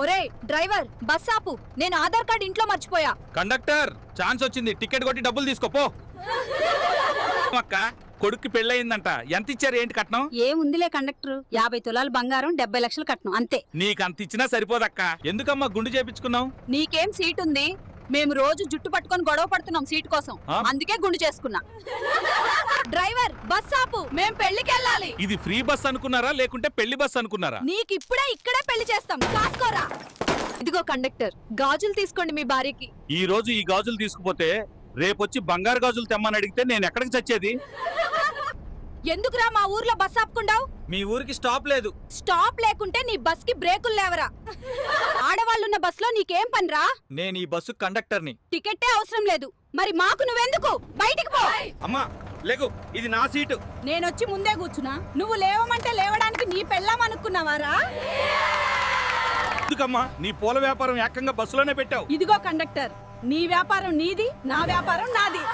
ఒరే driver bus ఆపు, నేను ఆధార్ కార్డ్ ఇంట్లో మర్చిపోయా. కండక్టర్ ఛాన్స్ వచ్చింది, టికెట్ కొట్టి డబ్బులు తీసుకోపో. అక్క కొడుక్కి పెళ్ళయిందంట, ఎంత ఇచ్చారు ఏంటి కట్నం? ఏముందిలే కండక్టర్, 50 తులాలు బంగారం 70 లక్షలు కట్నం అంతే. నీకంత ఇచ్చినా సరిపోదక్క. ఎందుకమ్మా గుండు చేపించుకున్నావు? నీకేం సీట్ ఉంది? మేము రోజు జుట్టు పట్టుకొని గొడవ పడుతున్నాం సీట్ కోసం, అందుకే గుండు చేసుకున్నా. డ్రైవర్ బస్ ఆపు, మేం పెళ్లికి వెళ్ళాలి. ఇది ఫ్రీ బస్ అనుకున్నారా లేకుంటే పెళ్లి బస్ అనుకున్నారా? నీకిప్పుడే ఇక్కడే పెళ్లి చేస్తాం, కాసుకోరా. ఇదిగో కండక్టర్, గాజులు తీసుకోండి మీ భార్యకి. ఈ రోజు ఈ గాజులు తీసుకుపోతే రేపొచ్చి బంగారు గాజులు తెమ్మని అడిగితే నేను ఎక్కడికి చచ్చేది? ఎందుకురా మా ఊర్లో బస్ ఆపుకుండావు? మీ ఊరికి స్టాప్ లేదు. స్టాప్ లేకుంటే నీ బస్ కి బ్రేకులు లేవరా? ఆడవాళ్ళున్న బస్ లో నీకేం పనిరా? నేను ఈ బస్సు కండక్టర్ని. టికెట్టే అవసరం లేదు, మరి మాకు నువ్వెందుకు? బయటికి పో. అమ్మా లేకు, ఇది నా సీటు. నేనొచ్చి ముందే కూర్చున్నా, నువ్వు లేవమంటే లేవడానికి నీ పెళ్ళాం అనుకున్నావారా? ఎందుకమ్మా నీ పూల వ్యాపారం ఏకంగా బస్సులోనే పెట్టావు? ఇదిగో కండక్టర్, నీ వ్యాపారం నీది, నా వ్యాపారం నాది.